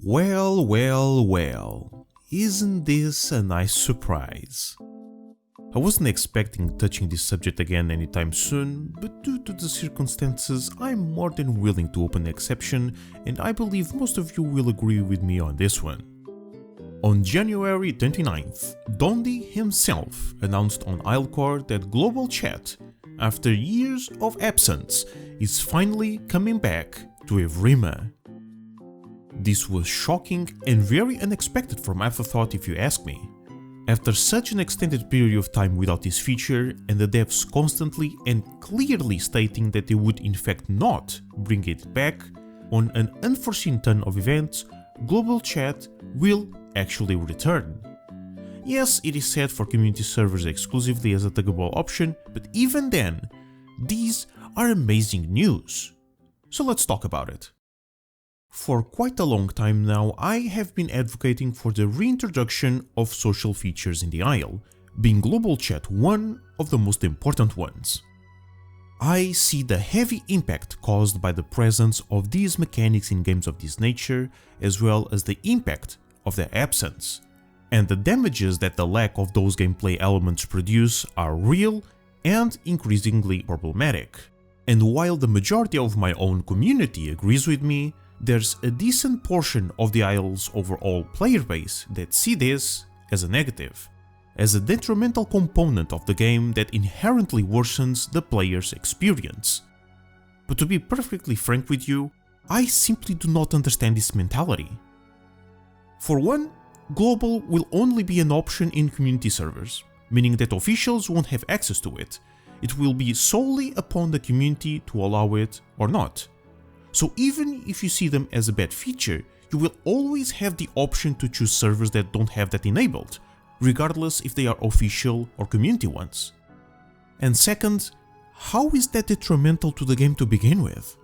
Well, isn't this a nice surprise? I wasn't expecting touching this subject again anytime soon, but due to the circumstances, I'm more than willing to open an exception, and I believe most of you will agree with me on this one. On January 29th, Dondi himself announced on islecord that global chat, after years of absence, is finally coming back to Evrima. This was shocking and very unexpected from afterthought if you ask me. After such an extended period of time without this feature, and the devs constantly and clearly stating that they would in fact not bring it back, on an unforeseen turn of events, global chat will actually return. Yes, it is set for community servers exclusively as a toggleable option, but even then, these are amazing news. So let's talk about it. For quite a long time now, I have been advocating for the reintroduction of social features in the Isle, being global chat one of the most important ones. I see the heavy impact caused by the presence of these mechanics in games of this nature, as well as the impact of their absence, and the damages that the lack of those gameplay elements produce are real and increasingly problematic. And while the majority of my own community agrees with me, there's a decent portion of the Isle's overall player base that see this as a negative, as a detrimental component of the game that inherently worsens the player's experience. But to be perfectly frank with you, I simply do not understand this mentality. For one, global will only be an option in community servers, meaning that officials won't have access to it. It will be solely upon the community to allow it or not. So even if you see them as a bad feature, you will always have the option to choose servers that don't have that enabled, regardless if they are official or community ones. And second, how is that detrimental to the game to begin with?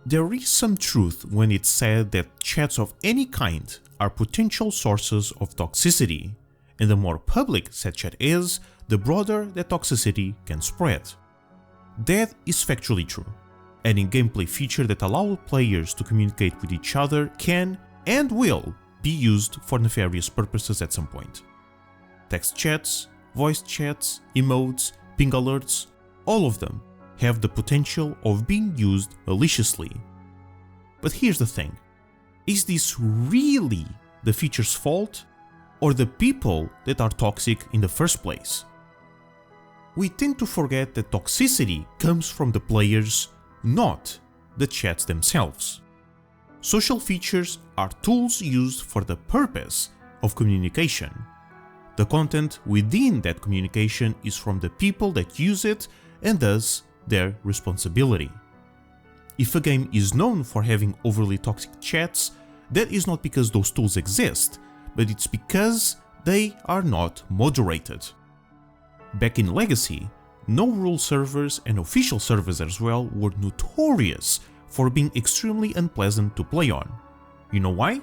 There is some truth when it's said that chats of any kind are potential sources of toxicity, and the more public said chat is, the broader that toxicity can spread. That is factually true. Any gameplay feature that allows players to communicate with each other can and will be used for nefarious purposes at some point. Text chats, voice chats, emotes, ping alerts, all of them have the potential of being used maliciously. But here's the thing, is this really the feature's fault, or the people that are toxic in the first place? We tend to forget that toxicity comes from the players, not the chats themselves. Social features are tools used for the purpose of communication. The content within that communication is from the people that use it, and thus their responsibility. If a game is known for having overly toxic chats, that is not because those tools exist, but it's because they are not moderated. Back in Legacy, no-rule servers and official servers as well were notorious for being extremely unpleasant to play on. You know why?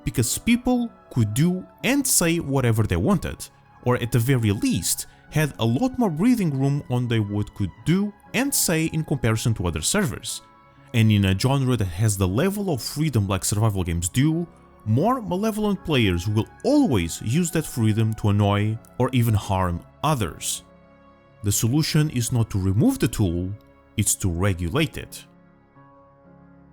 Because people could do and say whatever they wanted, or at the very least had a lot more breathing room on what could do and say in comparison to other servers. And in a genre that has the level of freedom like survival games do, more malevolent players will always use that freedom to annoy or even harm others. The solution is not to remove the tool, it's to regulate it.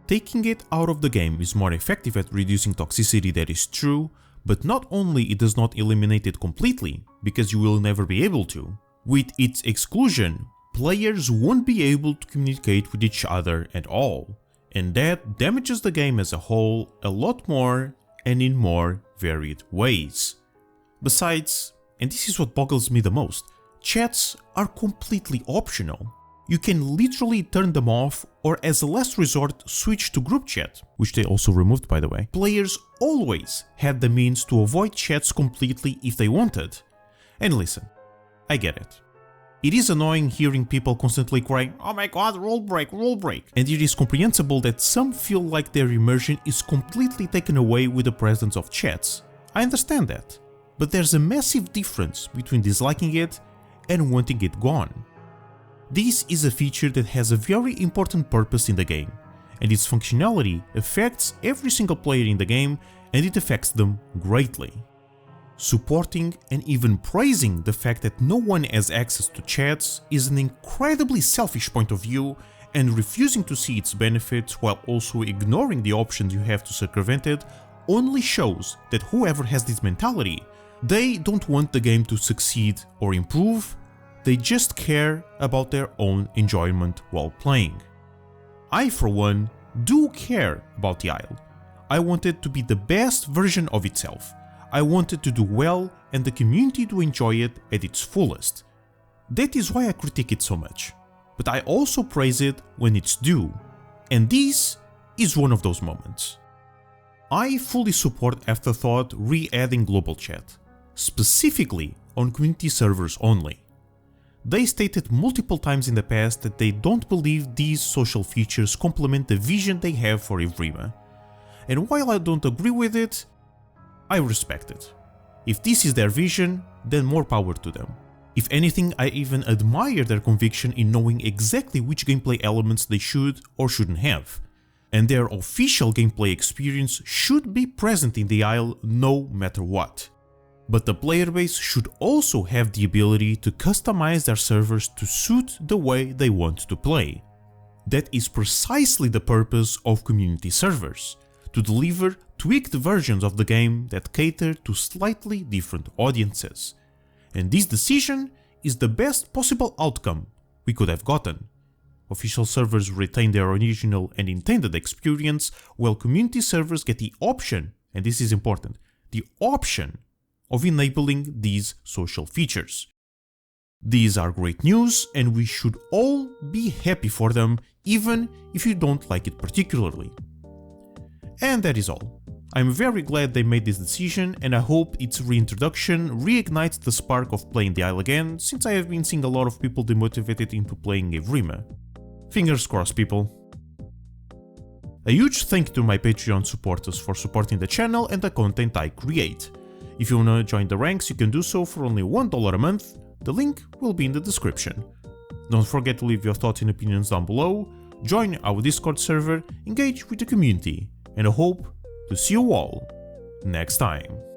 Taking it out of the game is more effective at reducing toxicity, that is true, but not only it does not eliminate it completely, because you will never be able to. With its exclusion, players won't be able to communicate with each other at all, and that damages the game as a whole a lot more and in more varied ways. Besides, and this is what boggles me the most, chats are completely optional. You can literally turn them off, or as a last resort switch to group chat, which they also removed by the way. Players always had the means to avoid chats completely if they wanted. And listen, I get it. It is annoying hearing people constantly crying, "Oh my god, rule break, rule break." And it is comprehensible that some feel like their immersion is completely taken away with the presence of chats. I understand that. But there's a massive difference between disliking it and wanting it gone. This is a feature that has a very important purpose in the game, and its functionality affects every single player in the game, and it affects them greatly. Supporting and even praising the fact that no one has access to chats is an incredibly selfish point of view, and refusing to see its benefits while also ignoring the options you have to circumvent it only shows that whoever has this mentality, they don't want the game to succeed or improve, they just care about their own enjoyment while playing. I, for one, do care about the Isle. I want it to be the best version of itself. I want it to do well and the community to enjoy it at its fullest. That is why I critique it so much. But I also praise it when it's due, and this is one of those moments. I fully support Afterthought re-adding global chat, specifically on community servers only. They stated multiple times in the past that they don't believe these social features complement the vision they have for Evrima. And while I don't agree with it, I respect it. If this is their vision, then more power to them. If anything, I even admire their conviction in knowing exactly which gameplay elements they should or shouldn't have. And their official gameplay experience should be present in the Isle no matter what. But the player base should also have the ability to customize their servers to suit the way they want to play. That is precisely the purpose of community servers, to deliver tweaked versions of the game that cater to slightly different audiences. And this decision is the best possible outcome we could have gotten. Official servers retain their original and intended experience, while community servers get the option, and this is important, the option of enabling these social features. These are great news, and we should all be happy for them, even if you don't like it particularly. And that is all. I'm very glad they made this decision, and I hope its reintroduction reignites the spark of playing the Isle again, since I have been seeing a lot of people demotivated into playing Evrima. Fingers crossed, people. A huge thank you to my Patreon supporters for supporting the channel and the content I create. If you wanna join the ranks, you can do so for only $1 a month, the link will be in the description. Don't forget to leave your thoughts and opinions down below, join our Discord server, engage with the community, and I hope to see you all next time.